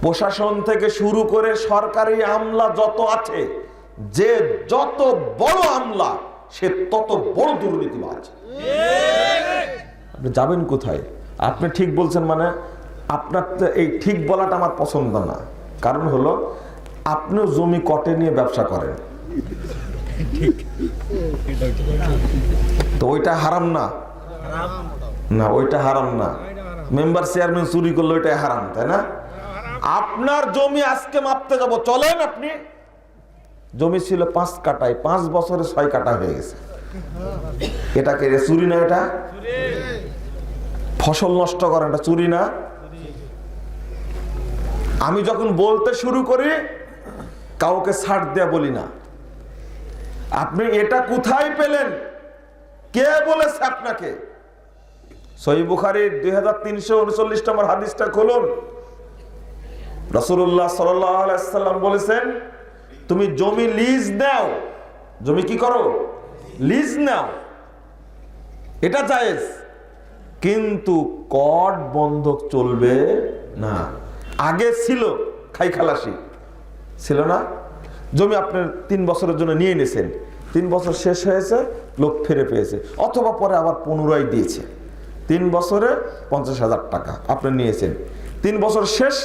প্রশাসন থেকে শুরু করে সরকারি আমলা যত আছে, যে যত বড় আমলা সে তত বড় দুর্নীতিবাজ। আপনি যাবেন কোথায়? আপনি ঠিক বলছেন মানে আপনার এই ঠিক বলাটা আমার পছন্দ না। কারণ হলো আপনিও জমি কটে নিয়ে ব্যবসা করেন, তো ওইটা হারাম না? না, ওইটা হারাম না। মেম্বার চেয়ারম্যান চুরি করলে ওইটাই হারাম, তাই না? আপনার জমি আজকে মাপতে যাব, চলেন। আপনি জমি ছিল 5 কাঠায়, 5 বছরে 6 কাঠা হয়ে গেছে। এটাকে চুরি না? এটা ফসল নষ্ট করেন, এটা চুরি না? আমি যখন বলতে শুরু করি কাউকে ছাড় দেয়া বলি না। আপনি এটা কোথায় পেলেন? কে বলেছে আপনাকে? সহিহ বুখারীর 2339 নম্বর হাদিসটা খুলুন। রাসূলুল্লাহ সাল্লাল্লাহু আলাইহি ওয়াসাল্লাম বলেছেন, তুমি জমি লিজ নাও। জমি কি করো? লিজ নাও, এটা জায়েজ, কিন্তু কর বন্ধক চলবে না। আগে ছিল খাই খালাসি, ছিল না? জমি আপনার 3 বছরের জন্য নিয়ে নিয়েছেন, 3 বছর শেষ হয়েছে, লোক ফিরে পেয়েছে, অথবা পরে আবার পুনরায় দিয়েছে। 3 বছরে 50,000 টাকা আপনি নিয়েছেন, 3 বছর শেষ,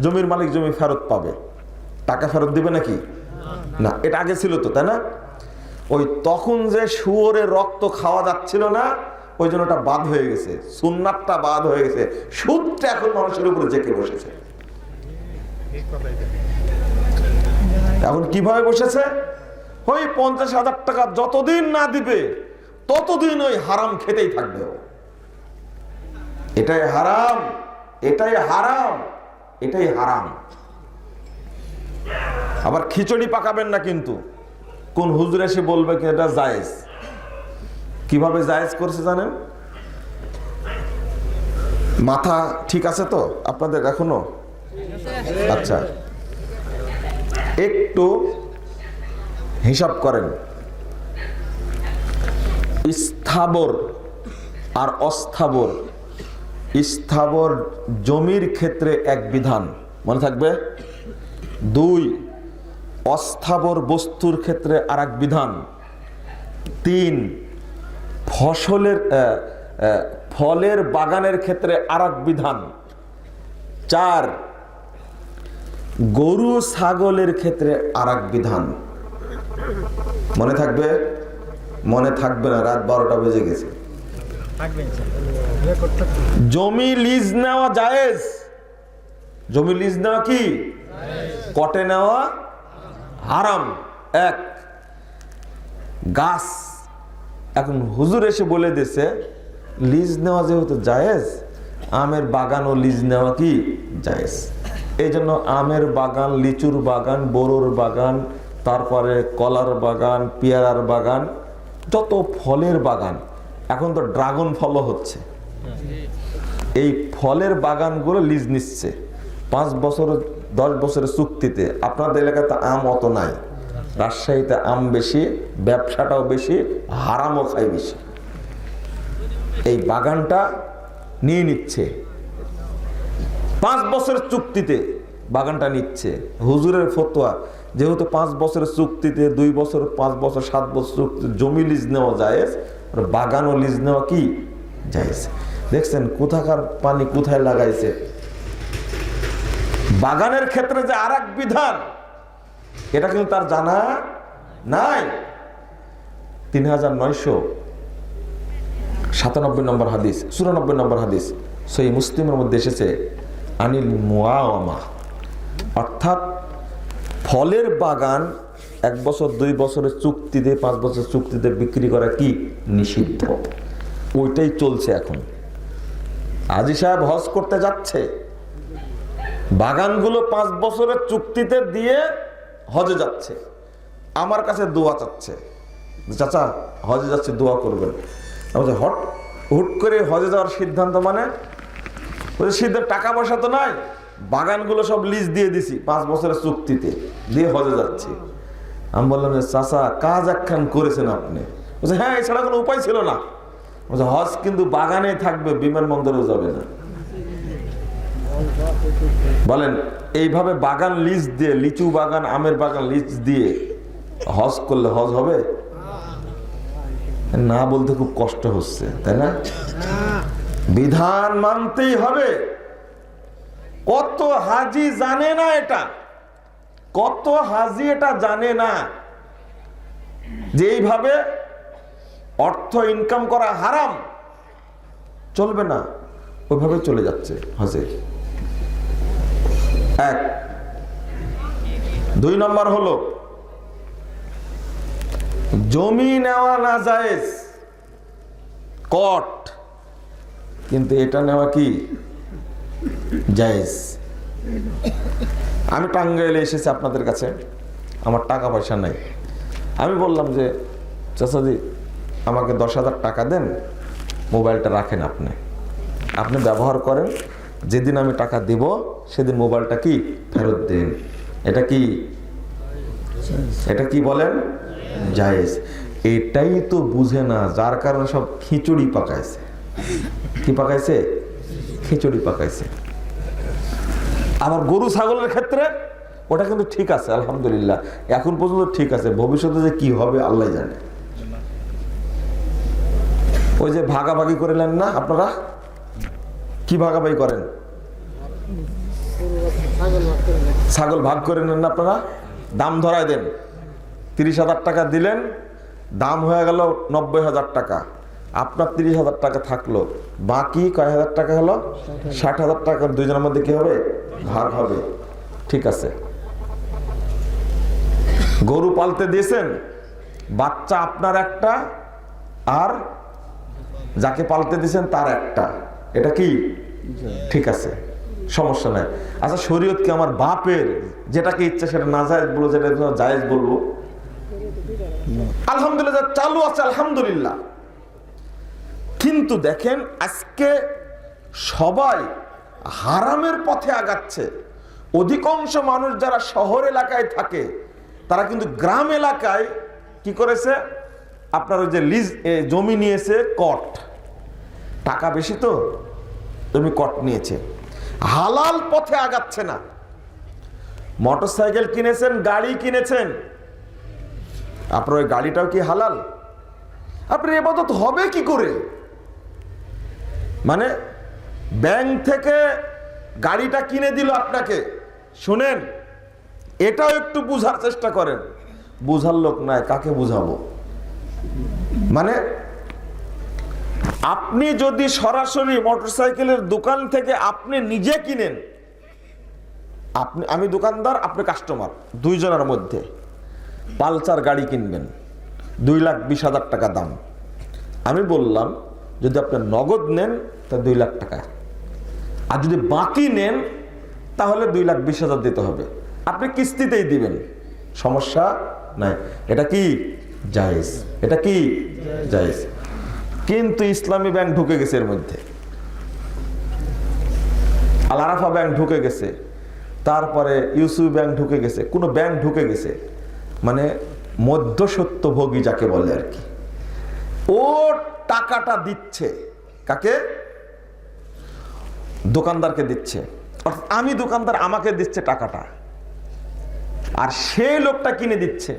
জমির মালিক জমি ফেরত পাবে। টাকা ফেরত দিবে নাকি? না, এটা আগে ছিল তো, তাই না? ওই তখন যে শুয়োরের রক্ত খাওয়া যাচ্ছিল না, ওই জন্য ওটা বাদ হয়ে গেছে, সুন্নাতটা বাদ হয়ে গেছে, সুদটা এখন মানুষের উপরে জেঁকে বসেছে। এখন কিভাবে বসেছে? ওই 50,000 টাকা যতদিন না দিবে ততদিন ওই হারাম খেতেই থাকবে। এটাই হারাম, এটাই হারাম, এটাই হারাম। আবার খিচুড়ি পাকাবেন না কিন্তু। কোন হুজুর এসে বলবে কি এটা জায়েজ? কিভাবে জায়েজ করছে জানেন? মাথা ঠিক আছে তো আপনাদের এখনো? আচ্ছা, একটু হিসাব করেন। স্থাবর আর অস্থাবর, স্থাবর জমির ক্ষেত্রে এক বিধান, মনে থাকবে। 2, অস্থাবর বস্তুর ক্ষেত্রে আর এক বিধান। 3, ফলের বাগানের ক্ষেত্রে আর এক বিধান। 4, গরু ছাগলের ক্ষেত্রে আর এক বিধান। মনে থাকবে? মনে থাকবে না, রাত 12টা বেজে গেছে। জমি লিজ নেওয়া জায়েজ। জমি লিজ নেওয়া কি? কটে নেওয়া হারাম। 1, গাছ এখন হুজুর এসে বলে দিয়েছে লিজ নেওয়া যেহেতু জায়েজ, আমের বাগানও লিজ নেওয়া কি জায়েজ। এই জন্য আমের বাগান, লিচুর বাগান, বড়ুর বাগান, তারপরে কলার বাগান, পেয়ারার বাগান, যত ফলের বাগান, এখন তো ড্রাগন ফলও হচ্ছে, এই ফলের বাগানগুলো লিজ নিচ্ছে 5 বছর 10 বছরের চুক্তিতে। আপনাদের এলাকাতে আম অত নাই, রাজশাহীতে আম বেশি, ব্যবসাটাও বেশি, হারামও খায় বেশি। এই বাগানটা নিয়ে নিচ্ছে 5 বছরের চুক্তিতে, বাগানটা নিচ্ছে। হুজুরের ফতোয়া, যেহেতু 5 বছরের চুক্তিতে, 2 বছর, 5 বছর, 7 বছর চুক্তিতে জমি লিজ নেওয়া জায়েজ, বাগানও লিজ নেওয়া কি জায়েজ। দেখছেন কোথাকার পানি কোথায় লাগাইছে। বাগানের ক্ষেত্রে যে আর এক বিধান, এটা কিন্তু তার জানা নাই। 3997 নম্বর হাদিস, 94 নম্বর হাদিস সহিহ মুসলিমের মধ্যে এসেছে, আনিল মুআওয়ামা, অর্থাৎ ফলের বাগান 1 বছর 2 বছরের চুক্তিতে, 5 বছরের চুক্তিতে বিক্রি করা কি নিষিদ্ধ। ওইটাই চলছে এখন। হাজী সাহেব হজ করতে যাচ্ছে, বাগানগুলো 5 বছরের চুক্তিতে দিয়ে হজে যাচ্ছে, আমার কাছে দোয়া চাচ্ছে, চাচা হজে যাচ্ছে দোয়া করবেন। হুট করে হজে যাওয়ার সিদ্ধান্ত, মানে সিদ্ধান্ত টাকা পয়সা তো নাই, বাগানগুলো সব লিজ দিয়ে দিছি 5 বছরের চুক্তিতে দিয়ে হজে যাচ্ছি। আমি বললাম যে চাচা কাজ একখান করেছেন আপনি। বলছে হ্যাঁ, এছাড়া কোনো উপায় ছিল না। বলছে হজ কিন্তু বাগানে থাকবে, বিমানবন্দরেও যাবে না। বলেন এইভাবে বাগান লিজ দিয়ে, লিচু বাগান, আমের বাগান লিজ দিয়ে হজ করলে হজ হবে? না বলতে খুব কষ্ট হচ্ছে, তাই না? বিধান মানতেই হবে। কত হাজি জানে না এটা, কত হাজি এটা জানে না যে এইভাবে অর্থ ইনকাম করা হারাম, চলবে না, ওইভাবে চলে যাচ্ছে হজে। এক। 2 নম্বর হলো জমি নেওয়া না জায়েজ, কট, কিন্তু এটা নেওয়া কি জায়েজ। আমি টাঙ্গাইলে এসেছি আপনাদের কাছে, আমার টাকা পয়সা নাই। আমি বললাম যে চাচাজি আমাকে 10,000 টাকা দেন, মোবাইলটা রাখেন, আপনি ব্যবহার করেন, যেদিন আমি টাকা দেব সেদিন মোবাইলটা কি ফেরত দিন। এটা কি, এটা কি বলেন? জায়েজ। এটাই তো বুঝে না, যার কারণে সব খিচুড়ি পাকাইছে। কি পাকাইছে? খিচুড়ি পাকাইছে। আবার গরু ছাগলের ক্ষেত্রে ওটা কিন্তু ঠিক আছে, আলহামদুলিল্লাহ, এখন পর্যন্ত ঠিক আছে। ভবিষ্যতে যে কি হবে আল্লাহ জানে। ওই যে ভাগাভাগি করে নেন না আপনারা, কি ভাগাভাগি করেন? ছাগল ভাগ করে নেন না আপনারা, দাম ধরায় দেন। 30,000 টাকা দিলেন, দাম হয়ে গেল 90,000 টাকা, আপনার 30,000 টাকা থাকলো, বাকি কয় হাজার টাকা হলো? 60,000 টাকার দুইজনের মধ্যে কি হবে? ভাগ হবে। ঠিক আছে। গরু পালতে দিয়েছেন, বাচ্চা আপনার একটা আর যাকে পালতে দিয়েছেন তার একটা, এটা কি ঠিক আছে? সমস্যা নাই। আচ্ছা শরীয়ত কি আমার বাপের যেটাকে ইচ্ছা সেটা না জায়েজ বলবো, যেটা জায়েজ বলবো? আলহামদুলিল্লাহ চালু আছে, আলহামদুলিল্লাহ। কিন্তু দেখেন আজকে সবাই হারামের পথে আগাচ্ছে। অধিকাংশ মানুষ যারা শহর এলাকায় থাকে তারা কিন্তু গ্রাম এলাকায় কি করেছে, আপনার ওই যে লিজ জমি নিয়েছে, কট, টাকা বেশি তো জমি কট নিয়েছে, হালাল পথে আগাচ্ছে না। মোটরসাইকেল কিনেছেন, গাড়ি কিনেছেন, আপনার ওই গাড়িটাও কি হালাল? আপনার ইবাদত হবে কি করে? মানে ব্যাংক থেকে গাড়িটা কিনে দিল আপনাকে, শুনেন এটাও একটু বুঝার চেষ্টা করেন। বুঝার লোক নাই, কাকে বুঝাবো? মানে আপনি যদি সরাসরি মোটরসাইকেলের দোকান থেকে আপনি নিজে কিনেন, আমি দোকানদার, আপনি কাস্টমার, দুইজনের মধ্যে পালসার গাড়ি কিনবেন, 2,20,000 টাকা দাম। আমি বললাম যদি আপনি নগদ নেন তা 2 লাখ টাকা, আর যদি বাকি নেন তাহলে 2,20,000 দিতে হবে। আপনি কিস্তিতেই দিবেন, সমস্যা নাই। এটা কি জায়েজ? এটা কি জায়েজ? কিন্তু ইসলামী ব্যাংক ঢুকে গেছে এর মধ্যে, আল আরাফা ব্যাংক ঢুকে গেছে, তারপরে ইউসুফ ব্যাংক ঢুকে গেছে, কোনো ব্যাংক ঢুকে গেছে, মানে মধ্যস্বত্বভোগী যাকে বলে আর কি। ও টাকাটা দিচ্ছে কাকে? দোকানদারকে দিচ্ছে। অর্থাৎ আমি দোকানদার, আমাকে দিচ্ছে টাকাটা, আর সেই লোকটা কিনে দিচ্ছে।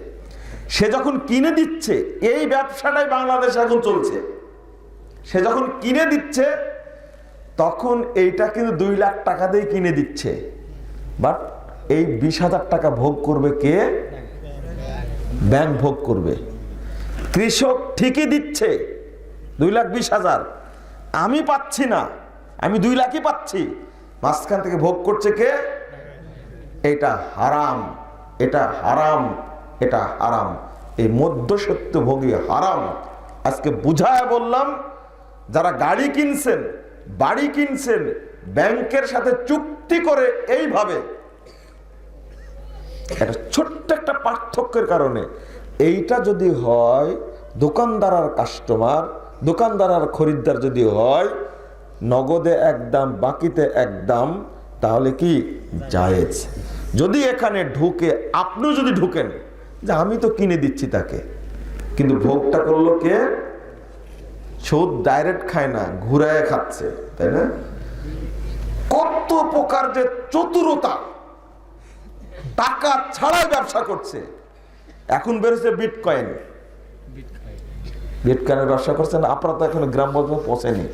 সে যখন কিনে দিচ্ছে, এই ব্যবসাটাই বাংলাদেশে এখন চলছে। সে যখন কিনে দিচ্ছে তখন এইটা কিন্তু 2 লাখ টাকা দিয়ে কিনে দিচ্ছে, বাট এই 20,000 টাকা ভোগ করবে কে? ব্যাংক ভোগ করবে। কৃষক ঠিকই দিচ্ছে 2,20,000, আমি পাচ্ছি না, আমি 2 লাখই পাচ্ছি, মাঝখান থেকে ভোগ করছে কে? এটা হারাম, এটা হারাম, এটা হারাম। এই মধ্যস্বত্বভোগী হারাম। আজকে বুঝায় বললাম, যারা গাড়ি কিনছেন, বাড়ি কিনছেন, ব্যাংকের সাথে চুক্তি করে এইভাবে, এটা ছোট্ট একটা পার্থক্যের কারণে, এইটা যদি হয় দোকানদার আর কাস্টমার, দোকানদার আর খরিদ্দার যদি হয় নগদে এক দাম, বাকিতে এক দাম, তাহলে কি জায়েজ? যদি এখানে ঢুকে, আপনিও যদি ঢুকেন যে আমি তো কিনে দিচ্ছি তাকে, কিন্তু ভোগটা করলো কে? সুদ ডাইরেক্ট খায় না, ঘুরায় খাচ্ছে, তাই না? কত কত প্রকার যে চতুরতা, টাকা ছাড়াই ব্যবসা করছে। এখন বেরোছে বিটকয়েন, বিটকয়েনের ব্যবসা করছেন। আপনারা তো এখন গ্রাম পর্যন্ত পৌঁছেনি।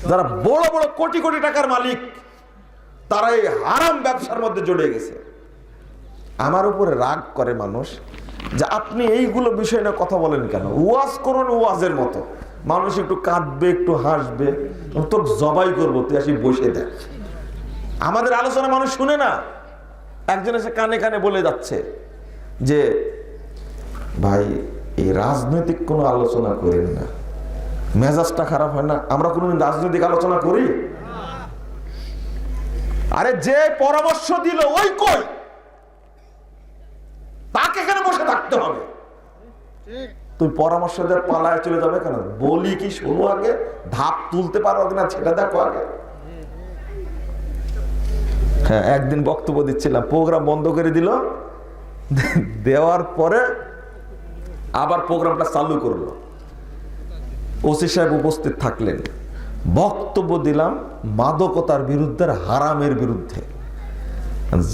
যারা বড় বড় কোটি কোটি টাকার মালিক, তারা এই হারাম ব্যবসার মধ্যে জড়িয়ে গেছে। আমার উপরে রাগ করে মানুষ যে আপনি এইগুলো বিষয় নিয়ে কথা বলেন কেন? ওয়াজ করুন ওয়াজের মতো, মানুষ একটু কাঁদবে, একটু হাসবে, তো জবাই করবো, তুই আসি বসে দেখ। আমাদের আলোচনা মানুষ শুনে না। একজন এসে কানে কানে বলে যাচ্ছে যে ভাই এই রাজনৈতিক কোনো আলোচনা করেন না, মেজাজটা খারাপ হয় না? আমরা কোনোদিন রাজনৈতিক আলোচনা করি? আরে যে পরামর্শ দিল ওই কই, তাকে এখানে বসে থাকতে হবে। তুই পরামর্শ দিয়ে পালায় চলে যাবে কেন? বলি কি শোনো আগে, ধাপ তুলতে পারো কিনা সেটা দেখো আগে। হ্যাঁ, একদিন বক্তব্য দিচ্ছিলাম, প্রোগ্রাম বন্ধ করে দিল, দেওয়ার পরে আবার প্রোগ্রামটা চালু করলো। ওসি সাহেব উপস্থিত থাকলেন, বক্তব্য দিলাম মাদকতার বিরুদ্ধে, হারামের বিরুদ্ধে।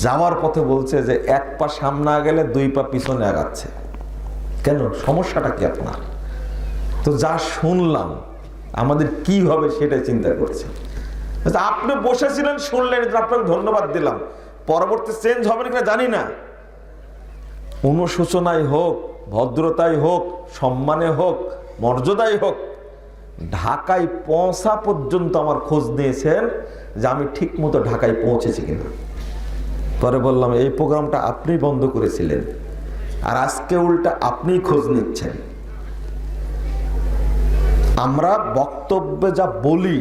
যাওয়ার পথে বলছে যে এক পা সামনে গেলে দুই পা পিছনে আগাচ্ছে। কেন? সমস্যাটা কি আপনার? তো যা শুনলাম আমাদের কি হবে সেটাই চিন্তা করছি। আপনি বসেছিলেন, শুনলেন, আপনাকে ধন্যবাদ দিলাম। পরবর্তী চেঞ্জ হবে কিনা জানি না। অনুশোচনায় হোক, ভদ্রতাই হোক, সম্মানে হোক, মর্যাদাই হোক, ঢাকায় পৌঁছা পর্যন্ত আমার খোঁজ নিয়েছেন যে আমি ঠিক মতো ঢাকায় পৌঁছেছি কিনা। পরে বললাম এই প্রোগ্রামটা আপনি বন্ধ করেছিলেন, আর আজকে উল্টা আপনি খোঁজ নিচ্ছেন। আমরা বক্তব্যে যা বলি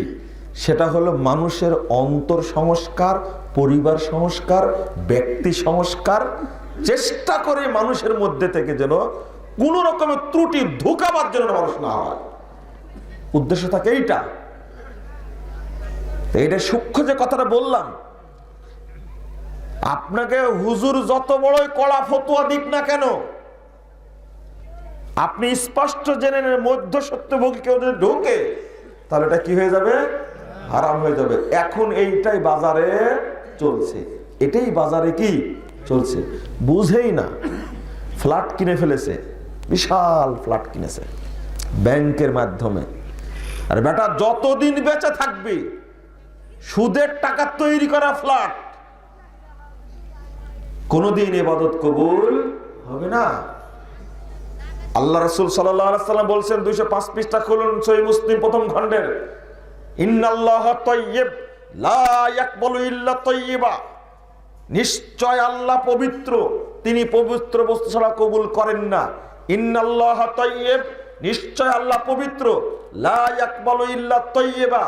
সেটা হলো মানুষের অন্তর সংস্কার, পরিবার সংস্কার, ব্যক্তি সংস্কার। চেষ্টা করে মানুষের মধ্যে থেকে যেন কোন রকমের ত্রুটি ধোঁকাবার জন্য মানুষ না হয়, উদ্দেশ্য থাকে এইটা। এইটা সূক্ষ্ম যে কথাটা বললাম, আপনাকে হুজুর যত বড়ই কড়া ফতোয়া দিক না কেন, আপনি স্পষ্ট জেনে নেন মধ্য সত্যভোগী কেউ যদি ঢোকে তাহলে এটা কি হয়ে যাবে? হারাম হয়ে যাবে। এখন এইটাই বাজারে চলছে, এটাই বাজারে কি চলছে বুঝেই না। ফ্ল্যাট কিনে ফেলেছে, বিশাল ফ্ল্যাট কিনেছে ব্যাংকের মাধ্যমে। আর বেটা যতদিন বেঁচে থাকবি সুদের টাকা তৈরি করা ফ্ল্যাট, কোনদিন ইবাদত কবুল হবে না। আল্লাহ রাসূল সাল্লাল্লাহু আলাইহি ওয়াসাল্লাম বলছেন, 205 পৃষ্ঠা খুলুন সহিহ মুসলিম প্রথম খণ্ডের, ইন্নাল্লাহা তাইয়্যিব লা ইয়াকবালু ইল্লা তাইয়্যিবা, নিশ্চয় আল্লাহ পবিত্র, তিনি পবিত্র বস্তু ছাড়া কবুল করেন না। ইন্নাল্লাহা তাইয়্যিব, নিশ্চয় আল্লাহ পবিত্র, লা ইয়াকবালু ইল্লা তাইয়্যিবা,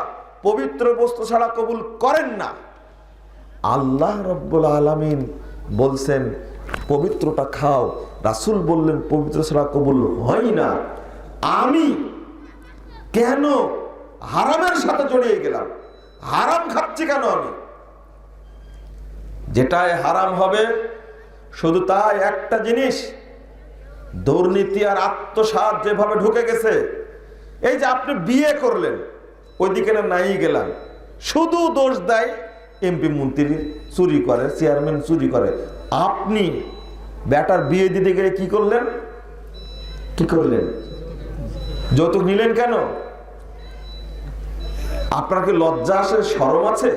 পবিত্র বস্তু ছাড়া কবুল করেন না। আল্লাহ রাব্বুল আলামিন বলছেন পবিত্রটা খাও, রাসূল বললেন পবিত্র ছাড়া কবুল হয় না। আমি কেন হারামের সাথে জড়িয়ে গেলাম? হারাম খাচ্ছি কেন আমি? যেটাই হারাম হবে শুধু তাই একটা জিনিস, দুর্নীতি আর আত্মসাৎ যেভাবে ঢুকে গেছে। এই যে আপনি বিয়ে করলেন, ওইদিকে না নাই গেলাম, শুধু দোষ দেয় এমপি মন্ত্রী চুরি করে, চেয়ারম্যান চুরি করে। আপনি বেটার বিয়ে দিতে গেলে কি করলেন? কি করলেন? যৌতুক নিলেন কেন? আপনার কি লজ্জা আছে, শরম আছে,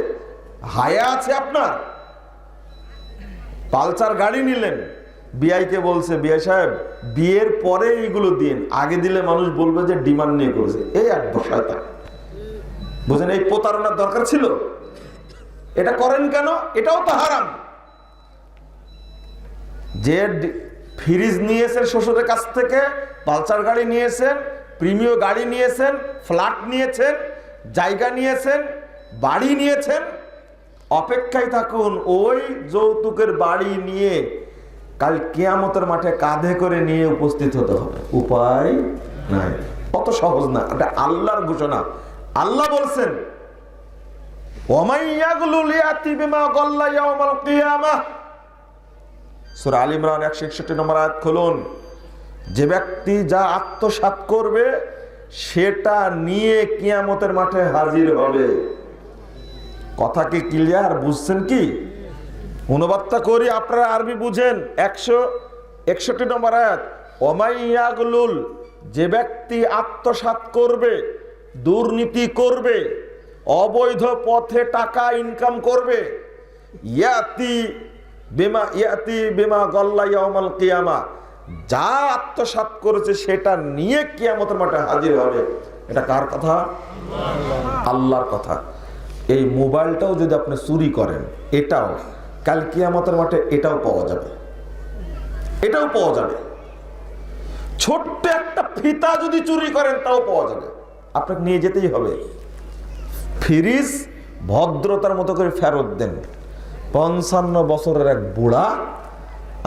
হায়া আছে আপনার? পালসার গাড়ি নিলেন, বিআইকে বলছে বিআই সাহেব বিয়ের পরে এইগুলো দিন, আগে দিলে মানুষ বলবে যে ডিমান্ড নিয়ে করেছে। এই এক শয়তান, বুঝেন? এই প্রতারণার দরকার ছিল? এটা করেন কেন? এটাও তো হারাম। যে ফ্রিজ নিয়েছেন শ্বশুরের কাছ থেকে, পালসার গাড়ি নিয়েছেন, প্রিমিয় গাড়ি নিয়েছেন, ফ্ল্যাট নিয়েছেন, জায়গা নিয়েছেন, বাড়ি নিয়েছেন, অপেক্ষায় থাকুন ওই যৌতুকের বাড়ি নিয়ে কাল কিয়ামতের মাঠে কাঁধে করে নিয়ে উপস্থিত হতে হবে। উপায় নাই, অত সহজ না। এটা আল্লাহর ঘোষণা। আল্লাহ বলছেন সূরা আল ইমরান 161 নম্বর আয়াত খুলুন। যে ব্যক্তি যা আত্মসাৎ করবে সেটা নিয়ে কিয়ামতের মাঠে হাজির হবে। কথা কি ক্লিয়ার? বুঝছেন কি? অনুবাদটা করি, আপনারা আরবি বুঝেন। 161 নম্বর আয়াত, ওমাইয়াগলুল, যে ব্যক্তি আত্মসাৎ করবে, দুর্নীতি করবে, অবৈধ পথে টাকা ইনকাম করবে, ইয়াতি বিমা গল্লা ইয়াউমাল কিয়ামা, যা আত্মসাৎ করেছে সেটা নিয়ে কিয়ামতের মাঠে হাজির হবে। এটা কার কথা? আল্লাহর কথা। এই মোবাইলটাও যদি আপনি চুরি করেন, এটাও কাল কিয়ামতের মাঠে এটাও পাওয়া যাবে, এটাও পাওয়া যাবে। ছোট্ট একটা ফিতা যদি চুরি করেন তাও পাওয়া যাবে, আপনাকে নিয়ে যেতেই হবে। ফ্রিজ ভদ্রতার মতো করে ফেরত দেন। 55 বছরের এক বুড়া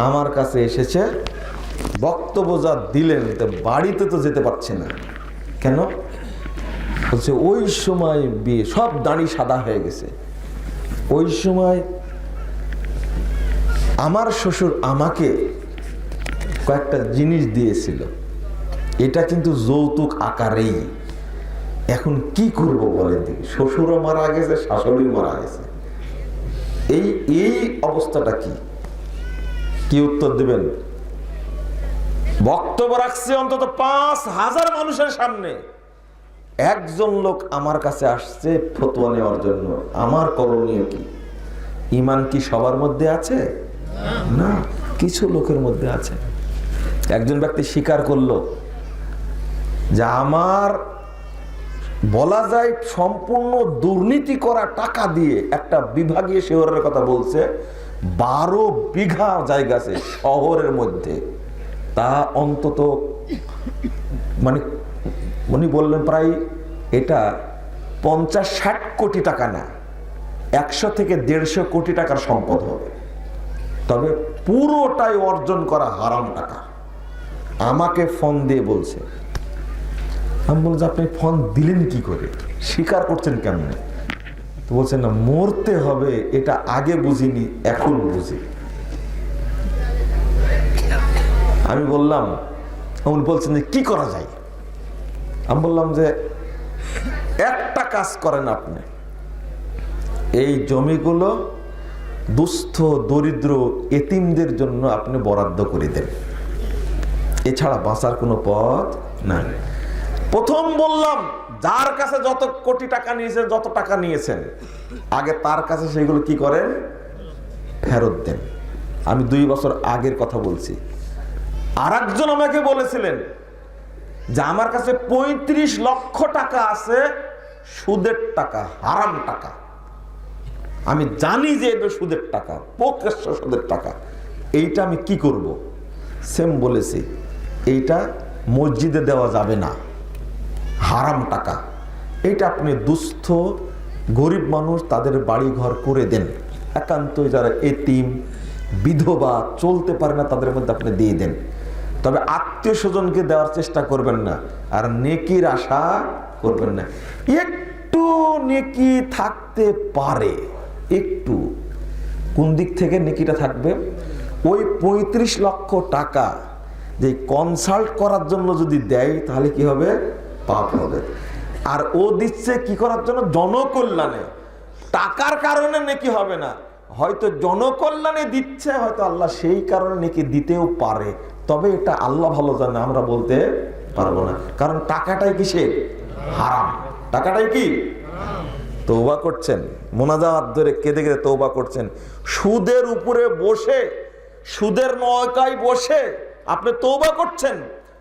আমার কাছে এসেছে, বক্তব্য যা দিলেন বাড়িতে তো যেতে পারছে না। কেন? বলছে ওই সময় বিয়ে, সব দাড়ি সাদা হয়ে গেছে, ওই সময় আমার শ্বশুর আমাকে কয়েকটা জিনিস দিয়েছিল, এটা কিন্তু যৌতুক আকারেই। এখন কি করব বলেন দেখি? শ্বশুরও মারা গেছে, শাশুড়ি মারা গেছে, এই অবস্থাটা কি? কি উত্তর দিবেন? বক্তব্য রাখছে অন্তত 5000 মানুষের সামনে। একজন লোক আমার কাছে আসছে ফতোয়া নেওয়ার জন্য। আমার করণীয় কি? ঈমান কি সবার মধ্যে আছে? না, কিছু লোকের মধ্যে আছে। একজন ব্যক্তি স্বীকার করলো যে আমার বলা যায় সম্পূর্ণ দুর্নীতি করা টাকা দিয়ে একটা বিভাগীয় শহরের কথা বলছে, 12 বিঘা জায়গা আছে শহরের মধ্যে, তা অন্তত মানে উনি বললেন প্রায় এটা 50-60 কোটি টাকা না, 100 থেকে 150 কোটি টাকার সম্পদ হবে। তবে পুরোটাই অর্জন করা হারাম টাকা। আমাকে ফোন দিয়ে বলছে, আমি বলছি আপনি ফোন দিলেন কি করে, স্বীকার করছেন কেমনে? তো বলছেন না, মরতে হবে এটা আগে বুঝিনি, এখন বুঝি। আমি বললাম, উনি বলছেন যে কি করা যায়? আমি বললাম যে একটা কাজ করেন, আপনি এই জমিগুলো দুস্থ দরিদ্র এতিমদের জন্য আপনি বরাদ্দ করে দেন, এছাড়া বাঁচার কোনো পথ নাই। প্রথম বললাম যার কাছে যত কোটি টাকা নিয়েছেন, যত টাকা নিয়েছেন, আগে তার কাছে সেগুলো কি করেন? ফেরত দেন। আমি 2 বছর আগের কথা বলছি। আর একজন আমাকে বলেছিলেন যে আমার কাছে 35 লক্ষ টাকা আছে, সুদের টাকা, হারাম টাকা। আমি জানি যে এটা সুদের টাকা, প্রকাশ্য সুদের টাকা। এইটা আমি কি করব? সেম বলেছি, এইটা মসজিদে দেওয়া যাবে না, হারাম টাকা। এইটা আপনি দুস্থ গরিব মানুষ তাদের বাড়ি ঘর করে দেন, একান্তই যারা এতিম বিধবা চলতে পারে না তাদের মধ্যে আপনি দিয়ে দেন। তবে আত্মীয় স্বজনকে দেওয়ার চেষ্টা করবেন না, আর নেকির আশা করবেন না। একটু নেকি থাকতে পারে, একটু। কোন দিক থেকে নেকিটা থাকবে? ওই 35 লক্ষ টাকা যে কনসাল্ট করার জন্য যদি দেয় তাহলে কি হবে? পাপ হবে। আর ও দিচ্ছে কি করার জন্য? জনকল্যাণে। টাকার কারণে নেকি হবে না, হয়তো জনকল্যাণে দিচ্ছে, হয়তো আল্লাহ সেই কারণে নেকি দিতেও পারে। তবে এটা আল্লাহ ভালো জানে, আমরা বলতে পারবো না, কারণ টাকাটাই কিসে? হারাম। টাকাটাই কি? তওবা করছেন, মোনাজাত ধরে কেঁদে কেঁদে তওবা করছেন। সুদের উপরে বসে, সুদের নৌকায় বসে আপনি তওবা করছেন।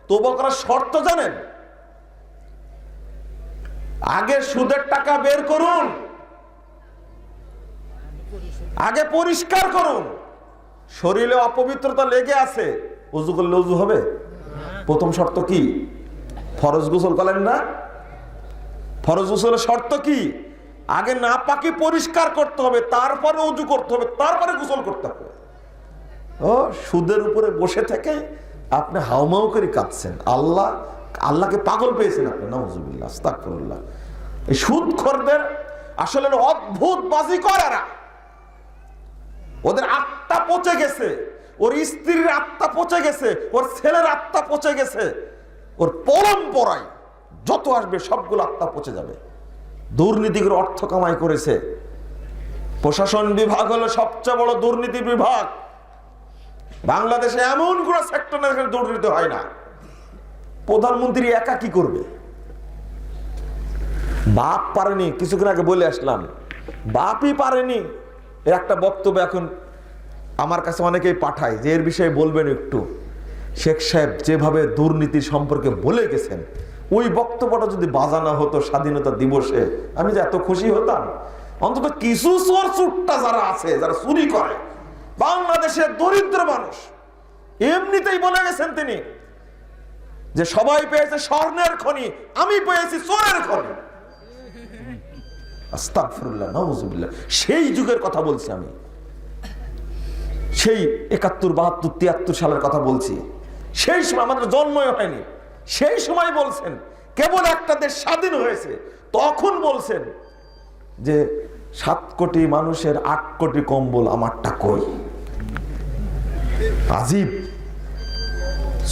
তওবা করার শর্ত জানেন? আগে সুদের টাকা বের করুন, আগে পরিষ্কার করুন। শরীরে অপবিত্রতা লেগে আছে, ওযু করলে ওযু হবে? প্রথম শর্ত কি? ফরজ গোসল করেন না? ফরজ গোসলের শর্ত কি? আগে নাপাকি পরিষ্কার করতে হবে, তারপরে ওযু করতে হবে, তারপরে গোসল করতে হবে। ও সুদের উপরে বসে থেকে আপনি হাউমাউ করে কাঁদছেন, আল্লাহকে পাগল পেয়েছেন আপনি। নাউযুবিল্লাহ, আস্তাগফিরুল্লাহ। এই সুদখোরদের আসলে অদ্ভুত বাজিকর এরা। ওদের আত্মা পচে গেছে, ওর স্ত্রীর আত্মা পচে গেছে, ওর ছেলের আত্মা পচে গেছে, ওর পরম্পরায় যত আসবে সবগুলো আত্মা পচে যাবে। দুর্নীতি করে অর্থ কামাই করেছে, প্রশাসন বিভাগ হলো সবচেয়ে বড় দুর্নীতি বিভাগ। বাংলাদেশে এমন কোন সেক্টর নেই যেখানে দুর্নীতি হয় না। প্রধানমন্ত্রী একা কি করবে? বাপ পারেনি, কিছুক্ষণ আগে বলে আসলাম, বাপই পারেনি। এর একটা বক্তব্য এখন আমার কাছে অনেকেই পাঠায় যে এর বিষয়ে বলবেন একটু। শেখ সাহেব যেভাবে দুর্নীতি সম্পর্কে বলে গেছেন, ওই বক্তব্যটা যদি বাজানো হতো স্বাধীনতা দিবসে, আমি যে এত খুশি হতাম। অন্তত কিছু চোর চুট্টা যারা আছে, যারা চুরি করে, বাংলাদেশের দরিদ্র মানুষ, এমনিতেই বলে গেছেন তিনি যে সবাই পেয়েছে স্বর্ণের খনি, আমি পেয়েছি চোরের খনি। আস্তাগফিরুল্লাহ, নাউযুবিল্লাহ। সেই যুগের কথা বলছি আমি, সেই ৭১, ৭২, ৭৩ সালের কথা বলছি। সেই সময় আমাদের জন্মই হয়নি, সেই সময় বলছেন কেবল একটা দেশ স্বাধীন হয়েছে, তখন বলছেন যে ৭ কোটি মানুষের ৮ কোটি কম্বল আমারটা কই। আজীব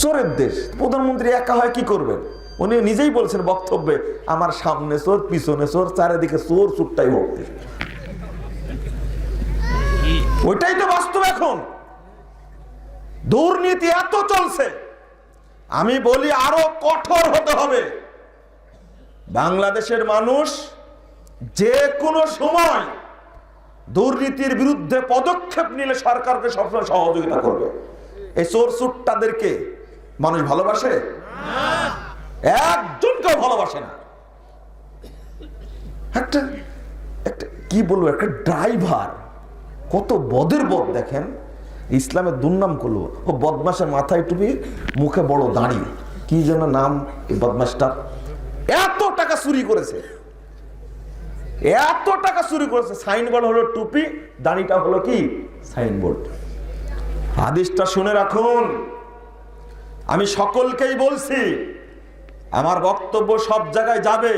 চোরের দেশ। প্রধানমন্ত্রী একা হয় কি করবেন? উনি নিজেই বলছেন বক্তব্যে, আমার সামনে চোর, পিছনে চোর, চারিদিকে চোর, চুরটাই ভর্তি। ওইটাই তো বাস্তব। এখন দুর্নীতি এত চলছে, আমি বলি আরো কঠোর হতে হবে। বাংলাদেশের মানুষ যে কোনো সময় দুর্নীতির বিরুদ্ধে পদক্ষেপ নিলে সরকারকে সবসময় সহযোগিতা করবে। এই চোর চুট্টাদেরকে মানুষ ভালোবাসে? একজনকেও ভালোবাসে না। একটা কি বলবো, একটা ড্রাইভার কত বদের বদ দেখেন, ইসলামের দুর্নাম করলো। ও বদমাসের মাথায় টুপি, মুখে বড় দাড়ি, কি যেন নাম এই বদমাসটা, এত টাকা চুরি করেছে, এত টাকা চুরি করেছে। সাইনবোর্ড হলো টুপি, দাড়িটা হলো কি সাইনবোর্ড। হাদিসটা শুনে রাখুন, আমি সকলকেই বলছি, আমার বক্তব্য সব জায়গায় যাবে।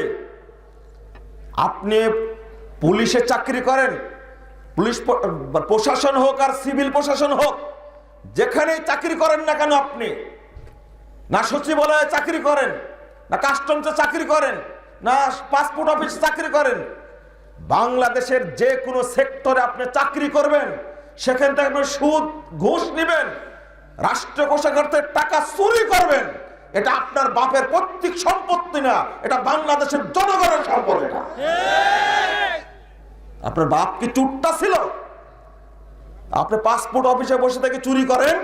আপনি পুলিশে চাকরি করেন, পুলিশ প্রশাসন হোক আর সিভিল প্রশাসন হোক, যেখানেই চাকরি করেন না কেন, আপনি না সচিবালয়ে চাকরি করেন, না কাস্টমসে চাকরি করেন, না পাসপোর্ট অফিস চাকরি করেন, বাংলাদেশের যে কোনো সেক্টরে আপনি চাকরি করবেন, সেখান থেকে আপনি সুদ ঘুষ নেবেন, রাষ্ট্র কোষাগার থেকে টাকা চুরি করবেন, এটা আপনার বাপের পৈতৃক সম্পত্তি না, এটা বাংলাদেশের জনগণের সম্পদ। এটা আপনার বাপ কি চুট্টা ছিল? আপনি পাসপোর্ট অফিসে বসে থেকে চুরি করেন,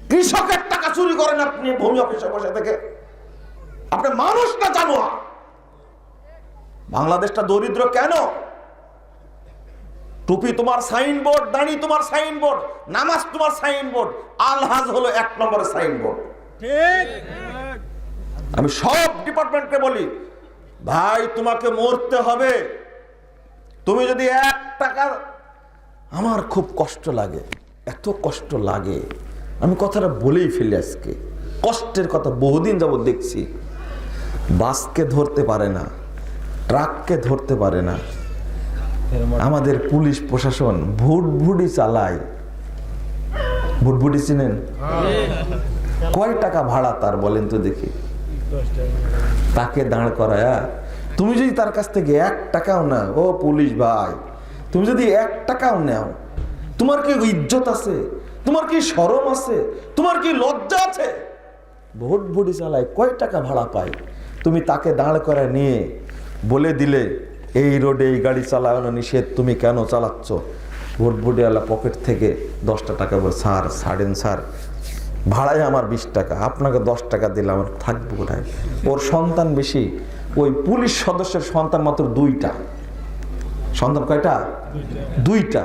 কৃষকের টাকা চুরি করেন আপনি ভূমি অফিসে বসে থেকে। আপনি মানুষটা জানোয়া। বাংলাদেশটা দরিদ্র কেন? টুপি তোমার সাইনবোর্ড, দাড়ি তোমার সাইনবোর্ড, নামাজ তোমার সাইনবোর্ড, আলহাজ হলো ১ নম্বরের সাইনবোর্ড। আমি সব ডিপার্টমেন্টকে বলি, ভাই তোমাকে মরতে হবে। তুমি যদি ১ টাকা, আমার খুব কষ্ট লাগে, এত কষ্ট লাগে, আমি কথাটা বলেই ফেলি আজকে। কষ্টের কথা বহুদিন যাবত দেখছি। বাসকে ধরতে পারে না, ট্রাককে ধরতে পারে না, আমাদের পুলিশ প্রশাসন ভুটভুটি চালায়। ভুটভুটি চিনেন? কয় টাকা ভাড়া তার বলেন তো দেখি? তাকে দাঁড় করায়া তুমি যদি তার কাছ থেকে ১ টাকাও না, ও পুলিশ ভাই, তুমি যদি ১ টাকাও নাও, তোমার কি ইজ্জত আছে? তোমার কি শরম আছে? তোমার কি লজ্জা আছে? ভুটভুটি চালায়, কয় টাকা ভাড়া পায়? তুমি তাকে দাঁড় করায় নিয়ে বলে দিলে এই রোডে এই গাড়ি চালানো নিষেধ, তুমি কেন চালাচ্ছ? ভুটভুটিওয়ালা পকেট থেকে ১০টা টাকা বলে, স্যার ছাড়েন স্যার, ভাড়ায় আমার ২০ টাকা, আপনাকে ১০ টাকা দিলে আমার থাকবো কোথায়? ওর সন্তান বেশি, ওই পুলিশ সদস্যের সন্তান মাত্র ২টা। সন্তান কয়টা? ২টা।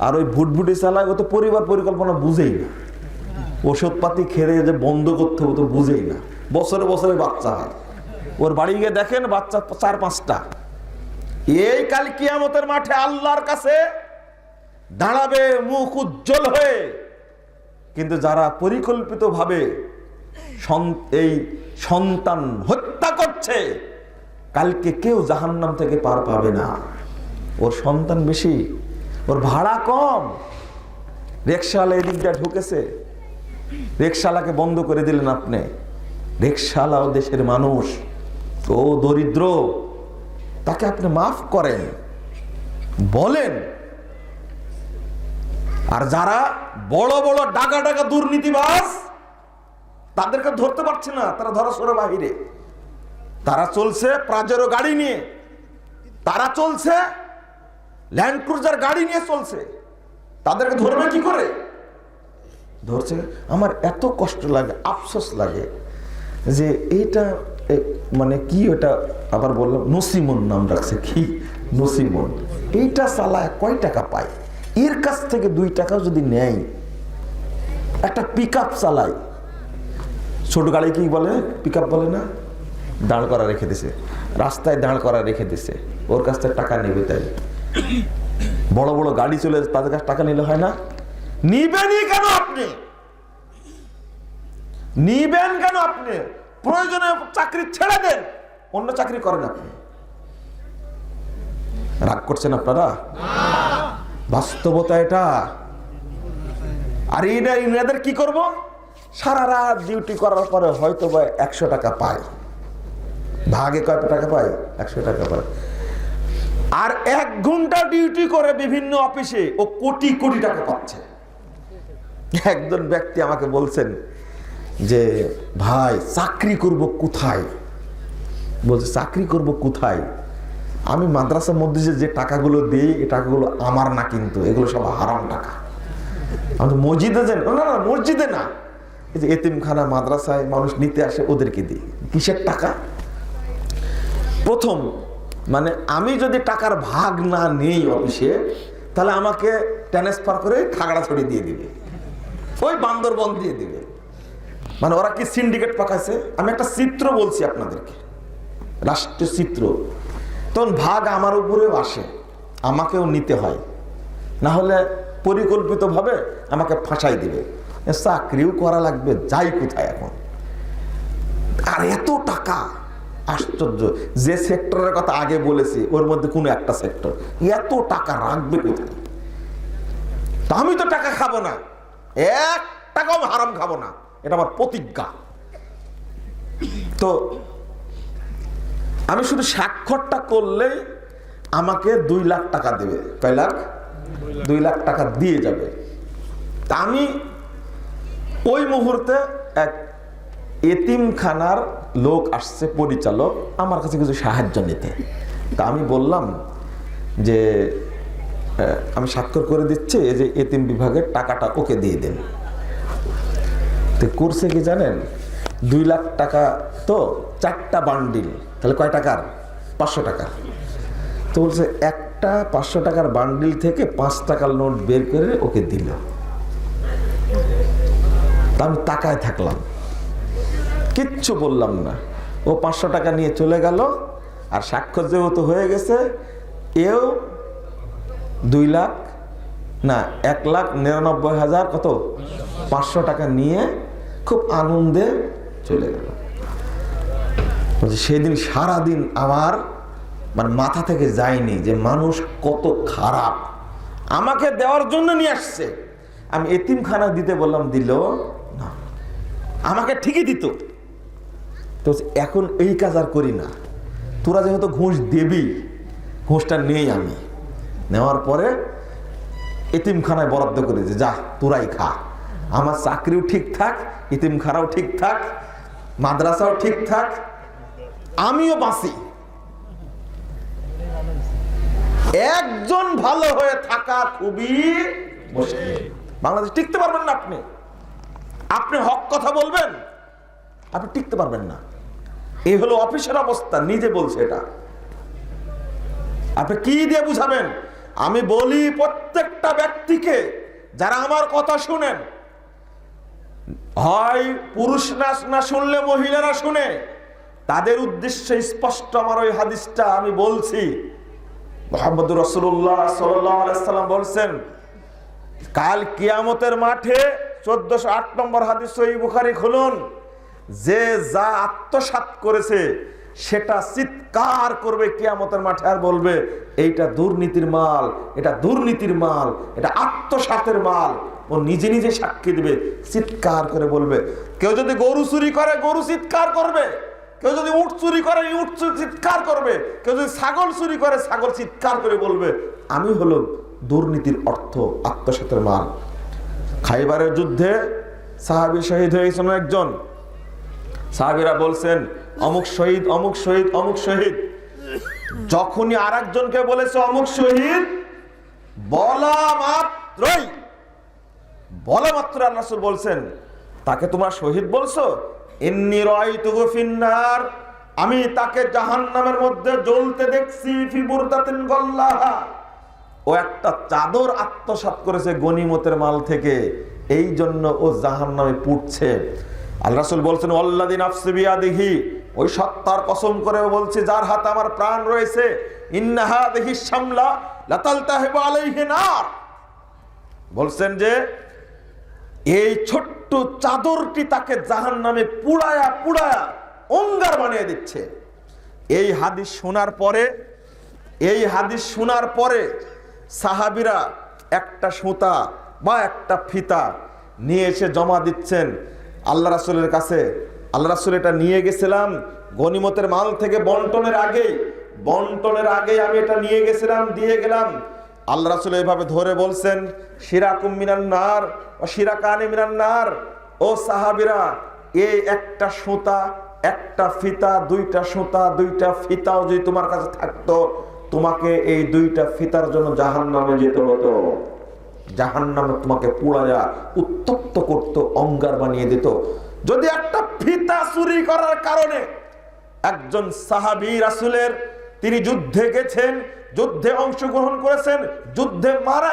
আর ওই ভুটভুটি চালায়, ও তো পরিবার পরিকল্পনা বুঝেই না, ওষুধপাতি খেয়ে যে বন্ধ করতে হবে তো বুঝেই না, বছরে বছরে বাচ্চা হয়। ওর বাড়ি গিয়ে দেখেন বাচ্চা ৪-৫টা। এই কাল কিয়ামতের মাঠে আল্লাহর কাছে দাঁড়াবে মুখ উজ্জ্বল হয়ে। কিন্তু যারা পরিকল্পিতভাবে এই সন্তান হত্যা করছে, কালকে কেউ জাহান্নাম থেকে পার পাবে না। ওর সন্তান বেশি, ওর ভাড়া কম। রিকশাওয়ালা এদিকটা ঢুকেছে, রিকশাওয়ালাকে বন্ধ করে দিলেন আপনি। রিকশাওয়ালাও দেশের মানুষ, ও দরিদ্র, তাকে আপনি মাফ করেন। বলেন। আর যারা বড় বড় ডাকা ডাকা দুর্নীতিবাজ, তাদেরকে ধরতে পারছে না, তারা ধরাছোঁয়ার বাহিরে। তারা চলছে প্রাজেরো গাড়ি নিয়ে, তারা চলছে ল্যান্ড ক্রুজার গাড়ি নিয়ে চলছে, তাদেরকে ধরবে কি করে? ধরছে। আমার এত কষ্ট লাগে, আফসোস লাগে যে এইটা মানে কি, ওটা আবার বললাম নসিমন নাম রাখছে, কি নসিমন, এইটা চালায় কয় টাকা পায়? এর কাছ থেকে 2 টাকাও যদি নেয়, একটা পিক আপ চালায়, ছোট গাড়ি কি বলে, পিক আপ বলে না, দাঁড় করা রেখে দিছে, রাস্তায় দাঁড় করা রেখে দিছে, ওর কাছ থেকে টাকা নেবে। তাই বড় বড় গাড়ি চলে, তাদের কাছে টাকা নিলে হয় না? নিবেনই কেন আপনি? নিবেন কেন আপনি? প্রয়োজনে চাকরি ছেড়ে দেন, অন্য চাকরি করেন আপনি। রাগ করছেন আপনারা? বাস্তবতা এটা। আর এনাদের কি করব? সারা রাত ডিউটি করার পরে হয়তো বা 100 টাকা পায়, ভাগে কয় টাকা পায়? 100 টাকা পায়। আর 1 ঘন্টা ডিউটি করে বিভিন্ন অফিসে ও কোটি কোটি টাকা পাচ্ছে। একজন ব্যক্তি আমাকে বলছেন যে ভাই চাকরি করব কোথায়? বলছে চাকরি করব কোথায়? আমি মাদ্রাসার মধ্যে যে টাকাগুলো দিই, এই টাকাগুলো আমার না, কিন্তু এগুলো সব হারাম টাকা। আমি মসজিদে যান? না না, মসজিদে না, এই যে এতিমখানা মাদ্রাসায় মানুষ নিতে আসে, ওদেরকে দিই। কিসের টাকা? প্রথম মানে আমি যদি টাকার ভাগ না নেই অফিসে, তাহলে আমাকে ট্রান্সফার করে খাগড়াছড়ি দিয়ে দিবে, ওই বান্দরবন দিয়ে দিবে। মানে ওরা কি সিন্ডিকেট পাকাইছে? আমি একটা চিত্র বলছি আপনাদেরকে, রাষ্ট্রীয় চিত্র। তখন ভাগ আমার উপরেও আসে, আমাকেও নিতে হয়, না হলে পরিকল্পিতভাবে আমাকে ফাঁসাই দিবে। চাকরিও করা লাগবে, যাই কোথায় এখন। আর এত টাকা, আশ্চর্য। যে সেক্টরের কথা আগে বলেছি ওর মধ্যে কোনো একটা সেক্টর এত টাকা রাখবে কোথায়? তা আমি তো টাকা খাবো না, 1 টাকাও হারাম খাবো না, এটা আমার প্রতিজ্ঞা। তো আমি শুধু স্বাক্ষরটা করলেই আমাকে 2 লাখ টাকা দেবে। কয় লাখ? 2 লাখ টাকা দিয়ে যাবে। তা আমি ওই মুহূর্তে এক এতিমখানার লোক আসছে, পরিচালক, আমার কাছে কিছু সাহায্য নিতে। তা আমি বললাম যে আমি স্বাক্ষর করে দিচ্ছি, এই যে এতিম বিভাগের টাকাটা ওকে দিয়ে দেন। তো করছে কি জানেন? 2 লাখ টাকা তো 4টা বান্ডিল, তাহলে কয় টাকার? 500 টাকা। তো বলছে একটা 500 টাকার বান্ডিল থেকে 5 টাকার নোট বের করে ওকে দিল। তা আমি তাকায় থাকলাম, কিচ্ছু বললাম না। ও 500 টাকা নিয়ে চলে গেল। আর স্বাক্ষর যেহেতু হয়ে গেছে, এও 2 লাখ না 1,99,000 কত 500 টাকা নিয়ে খুব আনন্দে চলে গেল। সেদিন সারাদিন আমার মানে মাথা থেকে যায়নি যে মানুষ কত খারাপ। আমাকে দেওয়ার জন্য নিয়ে আসছে, আমি এতিমখানা দিতে বললাম, দিল না। আমাকে ঠিকই দিত। তো এখন এই কাজ আর করি না। তোরা যেহেতু ঘুষ দেবি, ঘুষটা নেই। আমি নেওয়ার পরে এতিমখানায় বরাদ্দ করে যে যা তোরাই খা। আমার চাকরিও ঠিকঠাক, এতিমখানাও ঠিকঠাক, মাদ্রাসাও ঠিকঠাক, আমিও বাঁচি। একজন ভালো হয়ে থাকা খুবই মুশকিল। বাংলাদেশ টিকতে পারবেন না আপনি। আপনি হক কথা বলবেন, আপনি টিকতে পারবেন না। এই হলো অফিসের অবস্থা, নিজে বলছে এটা। আপনি কি দিয়ে বুঝাবেন? আমি বলি প্রত্যেকটা ব্যক্তিকে, যারা আমার কথা শুনেন, হয় পুরুষ না শুনলে মহিলারা শুনে, তাদের উদ্দেশ্যে স্পষ্ট আমার ওই হাদিসটা আমি বলছি। মুহাম্মদুর রাসূলুল্লাহ সাল্লাল্লাহু আলাইহি সাল্লাম বলছেন, কাল কিয়ামতের মাঠে 1408 নম্বর হাদিস, সহিহ বুখারী খুলুন, যে যা আত্মসাৎ করেছে সেটা চিৎকার করবে কিয়ামতের মাঠে, আর বলবে এইটা দুর্নীতির মাল, এটা দুর্নীতির মাল, এটা আত্মসাতের মাল। ও নিজে নিজে সাক্ষী দিবে, চিৎকার করে বলবে। কেউ যদি গরু চুরি করে, গরু চিৎকার করবে। কেউ যদি উট চুরি করে, উট চিৎকার করবে। কেউ যদি ছাগল চুরি করে, ছাগল চিৎকার করে বলবে আমি হলো দুর্নীতির অর্থ আত্মসাতের মাল। খাইবারের যুদ্ধে সাহাবী শহীদ হয়েছেন একজন, সাহাবীরা বলছেন অমুক শহীদ, অমুক শহীদ, অমুক শহীদ। যখনই আর একজনকে বলেছে অমুক শহীদ, বলা মাত্র আল্লাহ রাসূল বলছেন, তাকে তোমরা শহীদ বলছো? ইন্নী রাআইতুহু ফিন্নার, আমি তাকে জাহান্নামের মধ্যে জ্বলতে দেখছি। ফি বুরদাতিন গাল্লাহা, ও একটা চাদর আত্মসাৎ করেছে গনিমতের মাল থেকে, এই জন্য ও জাহান্নামে পুড়ছে। আল্লাহ রাসূল বলছেন ওয়াল্লাযী নাফসি বিয়াদিহি, ওই সত্তার কসম করে বলছি যার হাতে আমার প্রাণ রয়েছে, ইন্না হাযিহি শামলা লাতালতাহিবু আলাইহি নার, বলছেন যে এই ছোট্ট চাদরটি তাকে জাহান্নামে পুড়ায়া পুড়ায়া অঙ্গার বানিয়ে দিচ্ছে। এই হাদিস শোনার পরে সাহাবীরা একটা সুতা বা একটা ফিতা নিয়ে এসে জমা দিচ্ছেন আল্লাহ রাসূলের কাছে। আল্লাহ রাসূল, এটা নিয়ে গেছিলাম গনিমতের মাল থেকে বন্টনের আগেই আমি এটা নিয়ে গেছিলাম, দিয়ে গেলাম। আল্লাহ রাসূল এইভাবে ধরে বলছেন শিরাকুম মিনান নার ওয়া শিরাকানি মিনান নার, ও সাহাবীরা, এই একটা সুতা, একটা ফিতা, দুইটা সুতা, দুইটা ফিতাও যদি তোমার কাছে থাকতো, তোমাকে এই দুইটা ফিতার জন্য জাহান্নামে যেতে হতো। জাহান্নামে তোমাকে পুড়ায়া উত্তপ্ত করতো, অঙ্গার বানিয়ে দিত। যদি একটা ফিতা চুরি করার কারণে একজন সাহাবী রাসূলের, তিনি যুদ্ধে গেছেন, যুদ্ধে অংশগ্রহণ করেছেন, যুদ্ধে মারা